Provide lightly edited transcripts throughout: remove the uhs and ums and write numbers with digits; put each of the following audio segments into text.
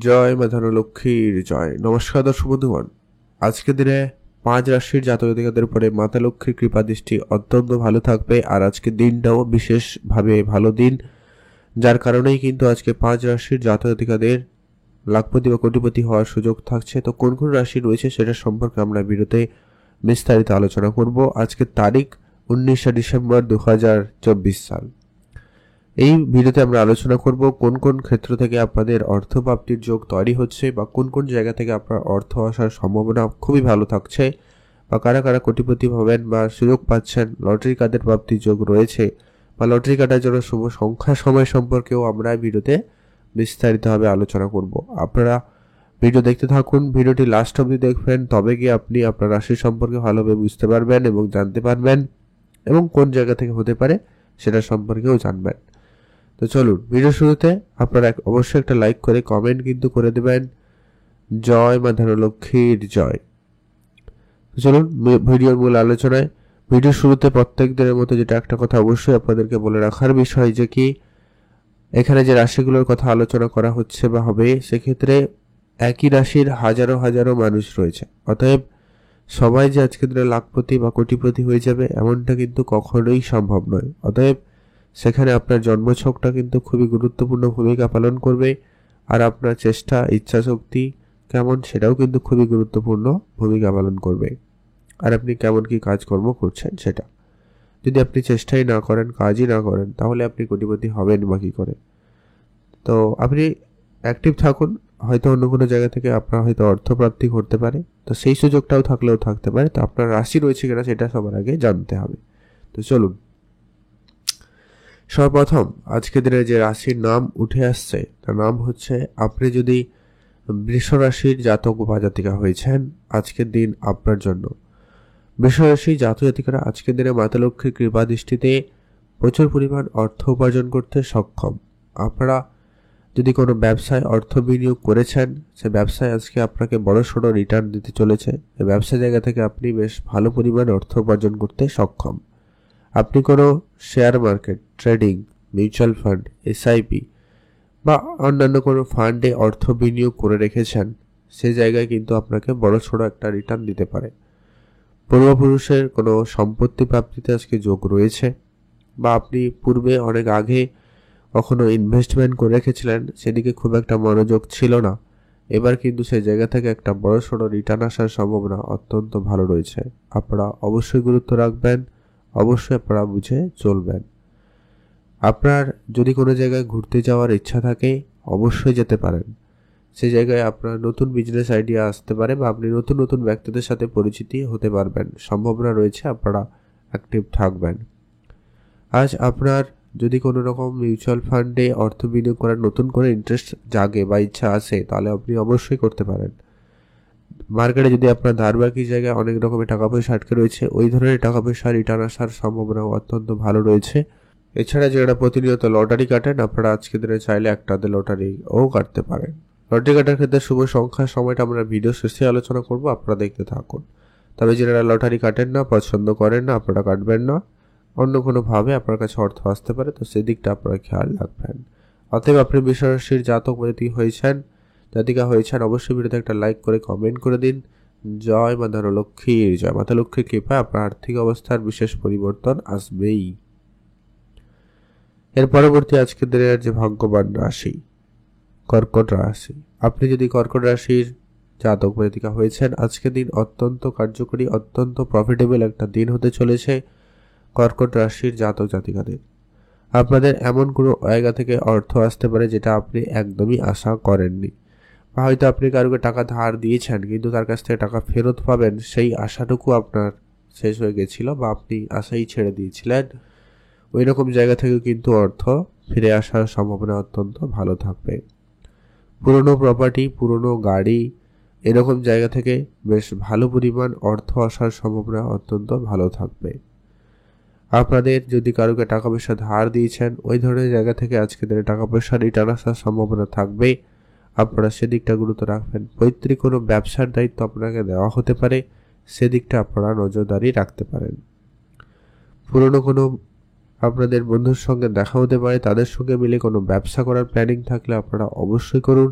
জয় মা ধনলক্ষ্মীর জয়। নমস্কার দর্শক বন্ধুগণ, আজকের দিনে 5 রাশির জাতক জাতিকাদের উপরে মাতা লক্ষ্মীর কৃপা দৃষ্টি অত্যন্ত ভালো থাকবে। আর আজকের দিনটাও বিশেষভাবে ভালো দিন, যার কারণেই কিন্তু আজকে 5 রাশির জাতক জাতিকাদের লাখপতি বা কোটিপতি হওয়ার সুযোগ থাকছে। তো কোন কোন রাশি রয়েছে সেটা সম্পর্কে আমরা ভিডিওতে বিস্তারিত আলোচনা করব। আজকের তারিখ 19শে ডিসেম্বর 2024 সাল। এই ভিডিওতে আমরা আলোচনা করব কোন কোন ক্ষেত্র থেকে আপনাদের অর্থ প্রাপ্তির যোগ তৈরি হচ্ছে বা কোন কোন জায়গা থেকে আপনার অর্থ আসার সম্ভাবনা খুবই ভালো থাকছে, বা কারা কারা কোটিপতি হবেন বা সুযোগ পাচ্ছেন, লটারি কার্ডের প্রাপ্তির যোগ রয়েছে বা লটারি কাটার জন্য শুভ সংখ্যা সময় সম্পর্কেও আমরা ভিডিওতে বিস্তারিতভাবে আলোচনা করব। আপনারা ভিডিও দেখতে থাকুন, ভিডিওটি লাস্ট অবধি দেখবেন, তবে গিয়ে আপনি আপনার রাশি সম্পর্কে ভালোভাবে বুঝতে পারবেন এবং জানতে পারবেন, এবং কোন জায়গা থেকে হতে পারে সেটা সম্পর্কেও জানবেন। তো চলুন, ভিডিও শুরুতে আপনারা অবশ্যই একটা লাইক করে কমেন্ট কিন্তু করে দেবেন, জয় মা ধনলক্ষ্মীর জয়। তো চলুন ভিডিওর মূল আলোচনায়। ভিডিও শুরুতে প্রত্যেক দিনের মতো যেটা একটা কথা অবশ্যই আপনাদেরকে বলে রাখার বিষয়, যে কি এখানে যে রাশিগুলোর কথা আলোচনা করা হচ্ছে বা হবে, সেক্ষেত্রে একই রাশির হাজারো হাজারো মানুষ রয়েছে। অতএব সবাই যে আজকের দিনে লাখপতি বা কোটিপতি হয়ে যাবে এমনটা কিন্তু কখনোই সম্ভব নয়। অতএব সেখানে আপনার জন্মছকটা কিন্তু খুবই গুরুত্বপূর্ণ ভূমিকা পালন করবে, আর আপনার চেষ্টা ইচ্ছাশক্তি কেমন সেটাও কিন্তু খুবই গুরুত্বপূর্ণ ভূমিকা পালন করবে। আর আপনি কেমন কি কাজকর্ম করছেন সেটা, যদি আপনি চেষ্টাই না করেন, কাজই না করেন, তাহলে আপনি কোটিপতি হবেন বা কী করে? তো আপনি অ্যাক্টিভ থাকুন, হয়তো অন্য কোনো জায়গা থেকে আপনার হয়তো অর্থপ্রাপ্তি করতে পারে, তো সেই সুযোগটাও থাকলেও থাকতে পারে। তো আপনার রাশি রয়েছে কিনা সেটা সবার আগে জানতে হবে। তো চলুন, সর্বপ্রথম আজকের দিনে যে রাশির নাম উঠে আসছে তার নাম হচ্ছে, আপনি যদি বৃষ রাশির জাতক বা জাতিকা হয়েছেন, আজকের দিন আপনার জন্য। বৃষ রাশির জাতক জাতিকারা আজকের দিনে মাতা লক্ষ্মীর কৃপা দৃষ্টিতে প্রচুর পরিমাণ অর্থ উপার্জন করতে সক্ষম। আপনারা যদি কোনো ব্যবসায় অর্থ বিনিয়োগ করেছেন, সে ব্যবসায় আজকে আপনাকে বড়সড় রিটার্ন দিতে চলেছে। এই ব্যবসা জায়গা থেকে আপনি বেশ ভালো পরিমাণ অর্থ উপার্জন করতে সক্ষম। আপনি কোনো share market, trading, mutual fund, SIP বা অন্যান্য কোনো ফান্ডে অর্থ বিনিয়োগ করে রেখেছেন, সে জায়গায় কিন্তু আপনাকে বড়সড় একটা রিটার্ন দিতে পারে। পূর্বপুরুষের কোনো সম্পত্তি প্রাপ্তিতে আজকে যোগ রয়েছে, বা আপনি পূর্বে অনেক আগে কখনো ইনভেস্টমেন্ট করে রেখেছিলেন, সেদিকে খুব একটা মনোযোগ ছিল না, এবার কিন্তু সেই জায়গা থেকে একটা বড়সড় রিটার্ন আসার সম্ভাবনা অত্যন্ত ভালো রয়েছে। আপনারা অবশ্যই গুরুত্ব রাখবেন, অবশ্যই আপনারা বুঝে চলবেন। আপনার যদি কোনো জায়গায় ঘুরতে যাওয়ার ইচ্ছা থাকে, অবশ্যই যেতে পারেন। সেই জায়গায় আপনার নতুন বিজনেস আইডিয়া আসতে পারে, বা আপনি নতুন নতুন ব্যক্তিদের সাথে পরিচিতি হতে পারবেন, সম্ভাবনা রয়েছে, আপনারা অ্যাক্টিভ থাকবেন। আজ আপনার যদি কোনো রকম মিউচুয়াল ফান্ডে অর্থ বিনিয়োগ করার নতুন করে ইন্টারেস্ট জাগে বা ইচ্ছা আসে, তাহলে আপনি অবশ্যই করতে পারেন। মার্কেটে যদি আপনার ধারবাকি জায়গায় অনেক রকমের টাকা পয়সা আটকে রয়েছে, ওই ধরনের টাকা পয়সা রিটার্ন আসার সম্ভাবনাও অত্যন্ত ভালো রয়েছে। এছাড়া যারা প্রতিনিয়ত লটারি কাটেন, আপনারা আজকের দিনে চাইলে একটাতে লটারিও কাটতে পারেন। লটারি কাটার ক্ষেত্রে শুভ সংখ্যার সময়টা আমরা ভিডিও শেষে আলোচনা করব, আপনারা দেখতে থাকুন। তবে যারা লটারি কাটেন না, পছন্দ করেন না, আপনারা কাটবেন না। অন্য কোনোভাবে আপনার কাছে অর্থ আসতে পারে, তো সেদিকটা আপনারা খেয়াল রাখবেন। অতএব আপনি বৃষ রাশির জাতক জাতিকা হয়েছেন, অবশ্যই ভিডিওতে একটা লাইক করে কমেন্ট করে দিন, জয় মা ধনলক্ষ্মীর জয়। মাতা লক্ষ্মীর কৃপায় আপনার আর্থিক অবস্থার বিশেষ পরিবর্তন আসবেই। এর পরবর্তী আজকের দিনের যে ভাগ্যবান রাশি, কর্কট রাশি। আপনি যদি কর্কট রাশির জাতক জাতিকা হয়েছেন, আজকের দিন অত্যন্ত কার্যকরী, অত্যন্ত প্রফিটেবল একটা দিন হতে চলেছে কর্কট রাশির জাতক জাতিকাদের। আপনাদের এমন কোনো জায়গা থেকে অর্থ আসতে পারে যেটা আপনি একদমই আশা করেননি, বা হয়তো আপনি কারোকে টাকা ধার দিয়েছেন কিন্তু তার কাছ থেকে টাকা ফেরত পাবেন সেই আশাটুকু আপনার শেষ হয়ে গেছিল, বা আপনি আশাই ছেড়ে দিয়েছিলেন। ওই রকম জায়গা থেকেও কিন্তু অর্থ ফিরে আসার সম্ভাবনা অত্যন্ত ভালো থাকবে। পুরনো প্রপার্টি, পুরনো গাড়ি, এরকম জায়গা থেকে বেশ ভালো পরিমাণ অর্থ আসার সম্ভাবনা অত্যন্ত ভালো থাকবে। আপনাদের যদি কারোকে টাকা পয়সা ধার দিয়েছেন, ওই ধরনের জায়গা থেকে আজকে দিনে টাকা পয়সা রিটার্ন আসার সম্ভাবনা থাকবে, আপনারা সেদিকটা গুরুত্ব রাখবেন। পৈতৃক কোনো ব্যবসার দায়িত্ব আপনাকে দেওয়া হতে পারে, সেদিকটা আপনারা নজরদারি রাখতে পারেন। পুরনো কোনো আপনাদের বন্ধুর সঙ্গে দেখা হতে পারে, তাদের সঙ্গে মিলে কোনো ব্যবসা করার প্ল্যানিং থাকলে আপনারা অবশ্যই করুন,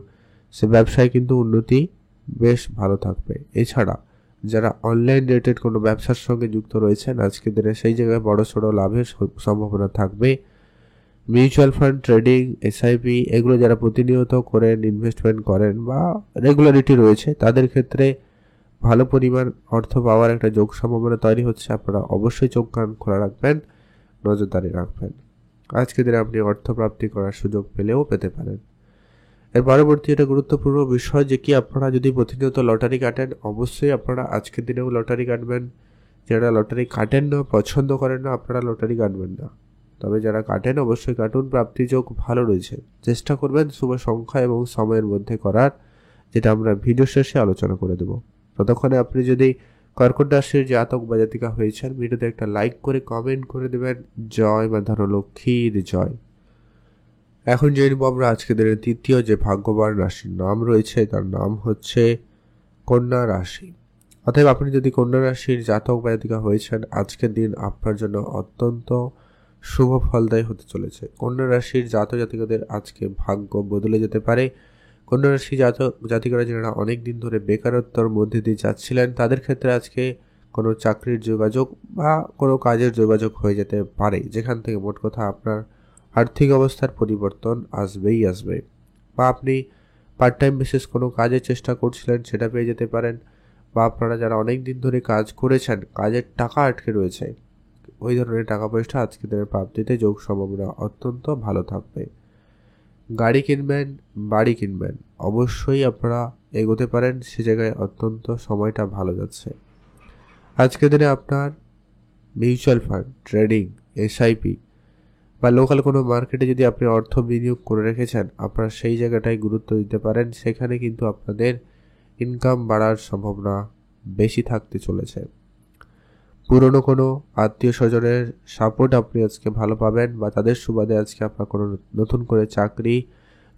সে ব্যবসায় কিন্তু উন্নতি বেশ ভালো থাকবে। এছাড়া যারা অনলাইন রিলেটেড কোনো ব্যবসার সঙ্গে যুক্ত রয়েছেন আজকের দিনে সেই জায়গায় বড়সড় লাভের সম্ভাবনা থাকবে। মিউচুয়াল ফান্ড, ট্রেডিং, এসআইপি এগুলো যারা প্রতিনিয়ত করেন, ইনভেস্টমেন্ট করেন বা রেগুলারিটি রয়েছে তাদের ক্ষেত্রে ভালো পরিমাণ অর্থ পাওয়ার একটা যোগ সম্ভাবনা তৈরি হচ্ছে। আপনারা অবশ্যই চোখ কান খোলা রাখবেন, নজরদারি রাখবেন। আজকের দিনে আপনি অর্থ প্রাপ্তি করার সুযোগ পেলেও পেতে পারেন। এর পরবর্তী একটা গুরুত্বপূর্ণ বিষয় যে কি আপনারা যদি প্রতিনিয়ত লটারি কাটেন অবশ্যই আপনারা আজকের দিনেও লটারি কাটবেন। যারা লটারি কাটেন না, পছন্দ করেন না, আপনারা লটারি কাটবেন না। তবে যারা কাটেন অবশ্যই কাটুন, প্রাপ্তি যোগ ভালো রয়েছে। চেষ্টা করবেন শুভ সংখ্যা এবং সময়ের মধ্যে করার, যেটা আমরা ভিডিও শেষে আলোচনা করে দেব। ততক্ষণে আপনি যদি কর্কট রাশির জাতক বা জাতিকা হয়েছেন ভিডিওতে একটা লাইক করে কমেন্ট করে দেবেন জয় মা ধনলক্ষ্মীর জয়। এখন জেনে নেব আমরা আজকে দিনের তৃতীয় যে ভাগ্যবান রাশির নাম রয়েছে তার নাম হচ্ছে কন্যা রাশি। অতএব আপনি যদি কন্যা রাশির জাতক বা জাতিকা হয়েছেন আজকের দিন আপনার জন্য অত্যন্ত শুভ ফলদায়ী হতে চলেছে। কন্যা রাশির জাতক জাতিকাদের আজকে ভাগ্য বদলে যেতে পারে। কন্যা রাশি জাতক জাতিকারা যারা অনেক দিন ধরে বেকারত্বর মধ্যে দিয়ে যাচ্ছিলেন তাদের ক্ষেত্রে আজকে কোনো চাকরির যোগাযোগ বা কোনো কাজের যোগাযোগ হয়ে যেতে পারে, যেখান থেকে মোট কথা আপনার আর্থিক অবস্থার পরিবর্তন আসবেই আসবে। বা আপনি পার্ট টাইম বেসিস কোনো কাজের চেষ্টা করছিলেন সেটা পেয়ে যেতে পারেন। বা আপনারা যারা অনেক দিন ধরে কাজ করেছেন, কাজের টাকা আটকে রয়েছে, ওই ধরনের টাকা পয়সা আজকের দিনের প্রাপ্তিতে যোগ সম্ভাবনা অত্যন্ত ভালো থাকবে। গাড়ি কিনবেন, বাড়ি কিনবেন, অবশ্যই আপনারা এগোতে পারেন, সে জায়গায় অত্যন্ত সময়টা ভালো যাচ্ছে। আজকের দিনে আপনার মিউচুয়াল ফান্ড, ট্রেডিং, এসআইপি বা লোকাল কোনো মার্কেটে যদি আপনি অর্থ বিনিয়োগ করে রেখেছেন আপনারা সেই জায়গাটায় গুরুত্ব দিতে পারেন। সেখানে কিন্তু আপনাদের ইনকাম বাড়ার সম্ভাবনা বেশি থাকতে চলেছে। পুরনো কোনো আত্মীয় স্বজনের সাপোর্ট আপনি আজকে ভালো পাবেন বা তাদের সুবাদে আজকে আপনার কোনো নতুন করে চাকরি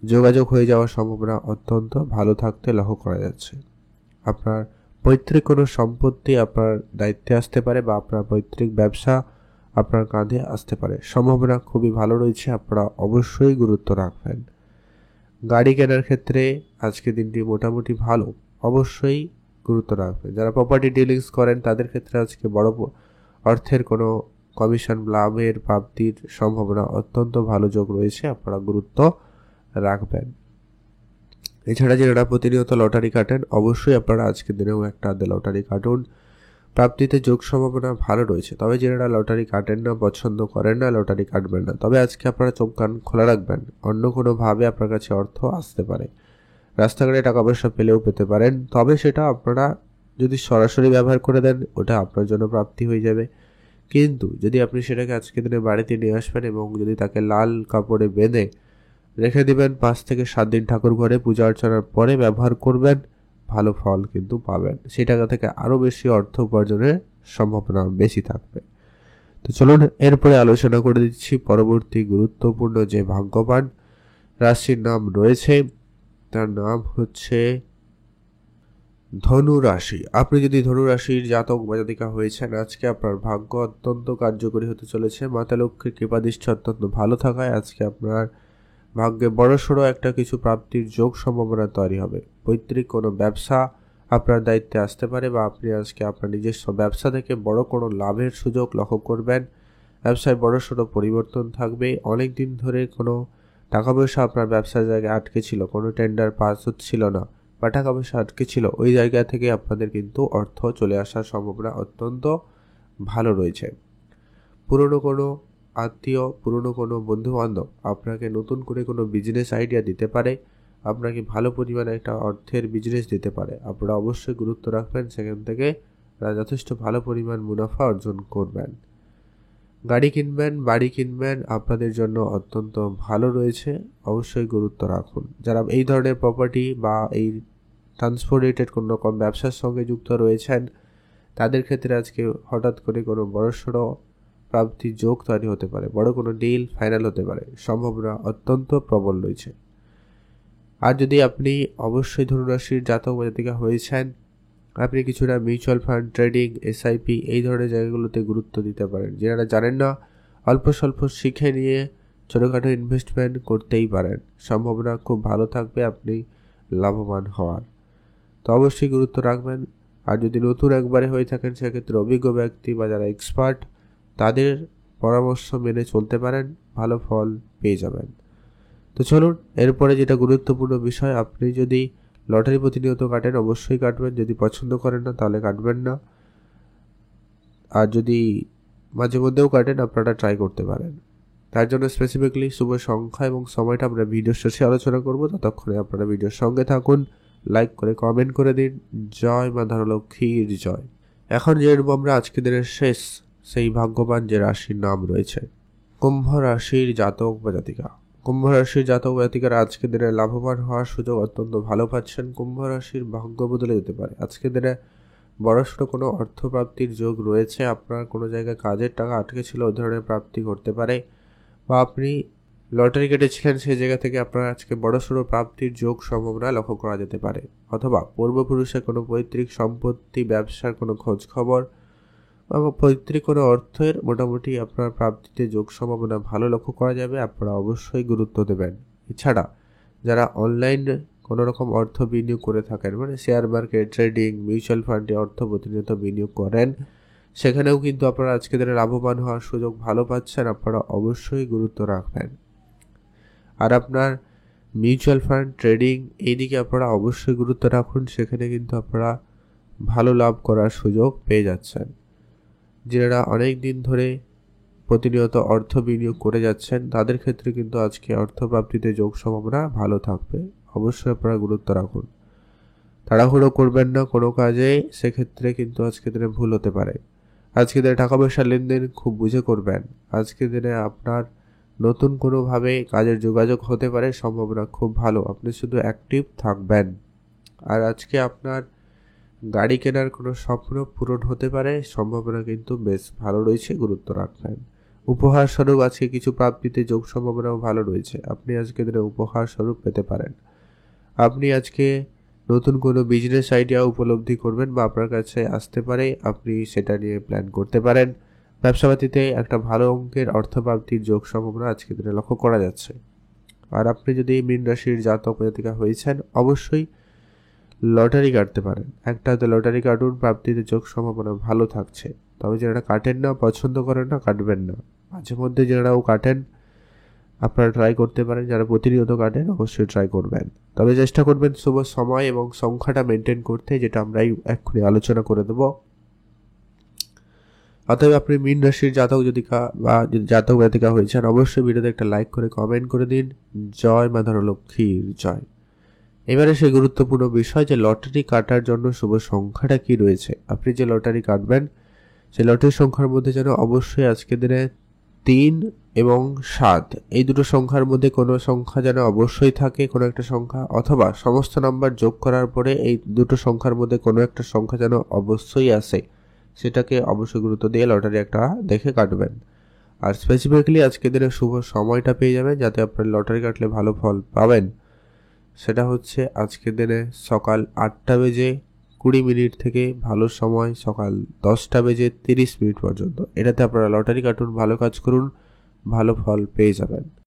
যোগাযোগ হয়ে যাওয়ার সম্ভাবনা অত্যন্ত ভালো থাকতে লক্ষ্য করা যাচ্ছে। আপনার পৈতৃক কোনো সম্পত্তি আপনার দায়িত্বে আসতে পারে বা আপনার পৈতৃক ব্যবসা আপনার কাঁধে আসতে পারে, সম্ভাবনা খুবই ভালো রয়েছে, আপনারা অবশ্যই গুরুত্ব রাখবেন। গাড়ি কেনার ক্ষেত্রে আজকে দিনটি মোটামুটি ভালো, অবশ্যই গুরুত্ব রাখবেন। যারা প্রপার্টি ডিলিংস করেন তাদের ক্ষেত্রে আজকে বড় অর্থের কোনো কমিশন লাভের প্রাপ্তির সম্ভাবনা অত্যন্ত ভালো যোগ রয়েছে, আপনারা গুরুত্ব রাখবেন। এছাড়া যারা প্রতিনিয়ত লটারি কাটেন অবশ্যই আপনারা আজকের দিনেও একটা লটারি কাটুন, প্রাপ্তিতে যোগ সম্ভাবনা ভালো রয়েছে। তবে যারা লটারি কাটেন না, পছন্দ করেন না, লটারি কাটবেন না। তবে আজকে আপনারা চোখ কান খোলা রাখবেন, অন্য কোনোভাবে আপনার কাছে অর্থ আসতে পারে। রাস্তাঘাটে টাকা পয়সা পেলেও পেতে পারেন, তবে সেটা আপনারা যদি সরাসরি ব্যবহার করে দেন ওটা আপনার জন্য প্রাপ্তি হয়ে যাবে। কিন্তু যদি আপনি সেটাকে আজকের দিনে বাড়িতে নিয়ে আসবেন এবং যদি তাকে লাল কাপড়ে বেঁধে রেখে দেবেন 5 থেকে 7 দিন ঠাকুর ঘরে পূজা অর্চনার পরে ব্যবহার করবেন, ভালো ফল কিন্তু পাবেন। সেই টাকা থেকে আরও বেশি অর্থ উপার্জনের সম্ভাবনা বেশি থাকবে। তো চলুন এরপরে আলোচনা করে দিচ্ছি পরবর্তী গুরুত্বপূর্ণ যে ভাগ্যবান রাশির নাম রয়েছে তার নাম হচ্ছে ধনু রাশি। আপনি যদি ধনু রাশির জাতক বা জাতিকা হয়েছেন আজকে আপনার ভাগ্য অত্যন্ত কার্যকরী হতে চলেছে। মাতা লক্ষ্মীর কৃপাদৃষ্টি অত্যন্ত ভালো থাকায় আজকে আপনার ভাগ্যে বড়সড় একটা কিছু প্রাপ্তির যোগ সম্ভাবনা তৈরি হবে। পৈতৃক কোনো ব্যবসা আপনার দায়িত্বে আসতে পারে বা আপনি আজকে আপনার নিজস্ব ব্যবসা থেকে বড় কোনো লাভের সুযোগ লক্ষ্য করবেন। ব্যবসায় বড়সড় পরিবর্তন থাকবে। অনেক দিন ধরে কোনো টাকা পয়সা আপনার ব্যবসার জায়গায় আটকে ছিল, কোনো টেন্ডার পাস হচ্ছিল না বা টাকা পয়সা আটকে ছিল, ওই জায়গা থেকে আপনাদের কিন্তু অর্থ চলে আসার সম্ভাবনা অত্যন্ত ভালো রয়েছে। পুরনো কোনো আত্মীয়, পুরনো কোনো বন্ধুবান্ধব আপনাকে নতুন করে কোনো বিজনেস আইডিয়া দিতে পারে, আপনাকে ভালো পরিমাণে একটা অর্থের বিজনেস দিতে পারে। আপনারা অবশ্যই গুরুত্ব রাখবেন, সেখান থেকে যথেষ্ট ভালো পরিমাণ মুনাফা অর্জন করবেন। গাড়ি কিনবেন, বাড়ি কিনবেন, আপনাদের জন্য অত্যন্ত ভালো রয়েছে, অবশ্যই গুরুত্ব রাখুন। যারা এই ধরনের প্রপার্টি বা এই ট্রান্সপোর্ট রিলেটেড কোনো রকম ব্যবসার সঙ্গে যুক্ত রয়েছেন তাদের ক্ষেত্রে আজকে হঠাৎ করে কোনো বড়সড় প্রাপ্তি যোগ তৈরি হতে পারে, বড় কোনো ডিল ফাইনাল হতে পারে, সম্ভাবনা অত্যন্ত প্রবল রয়েছে। আর যদি আপনি অবশ্যই ধনুরাশির জাতক বা জাতিকা হয়েছেন আপনি কিছুটা মিউচুয়াল ফান্ড, ট্রেডিং, এসআইপি এই ধরনের জায়গাগুলোতে গুরুত্ব দিতে পারেন। যারা জানেন না অল্প স্বল্প শিখে নিয়ে ছোটোখাটো ইনভেস্টমেন্ট করতেই পারেন, সম্ভাবনা খুব ভালো থাকবে। আপনি লাভবান হওয়ার। তো অবশ্যই গুরুত্ব রাখবেন। আর যদি নতুন একবারে হয়ে থাকেন সেক্ষেত্রে অভিজ্ঞ ব্যক্তি বা যারা এক্সপার্ট তাদের পরামর্শ মেনে চলতে পারেন, ভালো ফল পেয়ে যাবেন। তো চলুন এরপরে যেটা গুরুত্বপূর্ণ বিষয়, আপনি যদি লটারি প্রতিনিয়ত কাটেন অবশ্যই কাটবেন, যদি পছন্দ করেন না তাহলে কাটবেন না। আর যদি মাঝে মধ্যেও কাটেন আপনারা ট্রাই করতে পারেন। তার জন্য স্পেসিফিকলি শুভ সংখ্যা এবং সময়টা আমরা ভিডিও শেষে আলোচনা করব। ততক্ষণে আপনারা ভিডিওর সঙ্গে থাকুন, লাইক করে কমেন্ট করে দিন। জয় মা ধনলক্ষ্মীর জয়। এখন জেনে আমরা আজকের দিনের শেষ সেই ভাগ্যবান যে রাশির নাম রয়েছে। কুম্ভ রাশির জাতক বা জাতিকা। কুম্ভ রাশির জাতক বা জাতিকার আজকের দিনে লাভবান হওয়ার সুযোগ অত্যন্ত ভালো পাচ্ছেন। কুম্ভ রাশির ভাগ্য বদলে যেতে পারে। আজকের দিনে বড়সড় কোনো অর্থপ্রাপ্তির যোগ রয়েছে। আপনার কোনো জায়গায় কাজের টাকা আটকে ছিল, ওই ধরনের প্রাপ্তি ঘটতে পারে। বা আপনি লটারি কেটেছিলেন, সেই জায়গা থেকে আপনার আজকে বড়সড় প্রাপ্তির যোগ সম্ভাবনা লক্ষ্য করা যেতে পারে। অথবা পূর্বপুরুষের কোনো পৈতৃক সম্পত্তি, ব্যবসার কোনো খোঁজ খবর বা পৈতৃক কোনো অর্থের মোটামুটি আপনার প্রাপ্তিতে যোগ সম্ভাবনা ভালো লক্ষ্য করা যাবে। আপনারা অবশ্যই গুরুত্ব দেবেন। এছাড়া যারা অনলাইনে কোনো রকম অর্থ বিনিয়োগ করে থাকেন, মানে শেয়ার মার্কেট, ট্রেডিং, মিউচুয়াল ফান্ডে অর্থ প্রতিনিয়ত বিনিয়োগ করেন, সেখানেও কিন্তু আপনারা আজকে দিনে লাভবান হওয়ার সুযোগ ভালো পাচ্ছেন। আপনারা অবশ্যই গুরুত্ব রাখবেন। আর আপনার মিউচুয়াল ফান্ড, ট্রেডিং এই দিকে আপনারা অবশ্যই গুরুত্ব রাখুন। সেখানে কিন্তু আপনারা ভালো লাভ করার সুযোগ পেয়ে যাচ্ছেন। যারা অনেক দিন ধরে প্রতিনিয়ত অর্থ বিনিয়োগ করে যাচ্ছেন তাদের ক্ষেত্রে কিন্তু আজকে অর্থপ্রাপ্তিতে যোগ সম্ভাবনা ভালো থাকবে। অবশ্যই আপনারা গুরুত্ব রাখুন। তাড়াহুড়ো করবেন না কোনো কাজে, সেক্ষেত্রে কিন্তু আজকে দিনে ভুল হতে পারে। আজকে দিনে টাকা পয়সার লেনদেন খুব বুঝে করবেন। আজকে দিনে আপনার নতুন কোনোভাবে কাজের যোগাযোগ হতে পারে, সম্ভাবনা খুব ভালো। আপনি শুধু অ্যাক্টিভ থাকবেন। আর আজকে আপনার গাড়ি কেনার কোনো স্বপ্ন পূরণ হতে পারে, সম্ভাবনা কিন্তু বেশ ভালো রয়েছে, গুরুত্ব রাখবেন। উপহার স্বরূপ আজকে কিছু প্রাপ্তিতে যোগ সম্ভাবনাও ভালো রয়েছে। আপনি আজকে দিনে উপহার স্বরূপ পেতে পারেন। আপনি আজকে নতুন কোনো বিজনেস আইডিয়া উপলব্ধি করবেন বা আপনার কাছে আসতে পারে, আপনি সেটা নিয়ে প্ল্যান করতে পারেন। ব্যবসাপাতিতে একটা ভালো অঙ্কের অর্থপ্রাপ্তির যোগ সম্ভাবনা আজকে দিনে লক্ষ্য করা যাচ্ছে। আর আপনি যদি মীন রাশির জাতক জাতিকা হয়েছেন অবশ্যই লটারি কাটতে পারেন। একটা হাতে লটারি কাটুন, প্রাপ্তিতে যোগ সম্ভাবনা ভালো থাকছে। তবে যারা কাটেন না, পছন্দ করেন না, কাটবেন না। মাঝে মধ্যে যারাও কাটেন আপনারা ট্রাই করতে পারেন। যারা প্রতিনিয়ত কাটেন অবশ্যই ট্রাই করবেন। তবে চেষ্টা করবেন শুভ সময় এবং সংখ্যাটা মেনটেন করতে, যেটা আমরাই এক্ষুনি আলোচনা করে দেব। অতএব আপনি মীন রাশির জাতক জাতিকা বা জাতক জাতিকা হয়েছেন অবশ্যই ভিডিওতে একটা লাইক করে কমেন্ট করে দিন। জয় মা ধনলক্ষ্মীর জয়। এবারে সেই গুরুত্বপূর্ণ বিষয় যে লটারি কাটার জন্য শুভ সংখ্যাটা কি রয়েছে। আপনি যে লটারি কাটবেন সেই লটারি সংখ্যার মধ্যে যেন অবশ্যই আজকের দিনে 3 এবং 7 এই দুটো সংখ্যার মধ্যে কোনো সংখ্যা যেন অবশ্যই থাকে, কোনো একটা সংখ্যা, অথবা সমস্ত নাম্বার যোগ করার পরে এই দুটো সংখ্যার মধ্যে কোনো একটা সংখ্যা যেন অবশ্যই আসে, সেটাকে অবশ্যই গুরুত্ব দিয়ে লটারি একটা দেখে কাটবেন। আর স্পেসিফিক্যালি আজকের দিনে শুভ সময়টা পেয়ে যাবেন যাতে আপনার লটারি কাটলে ভালো ফল পাবেন। সেটা হচ্ছে আজকের দিনে সকাল 8:20 থেকে ভালো সময় সকাল 10:30 পর্যন্ত। এটাতে আপনারা লটারি কাটুন, ভালো কাজ করুন, ভালো ফল পেয়ে যাবেন।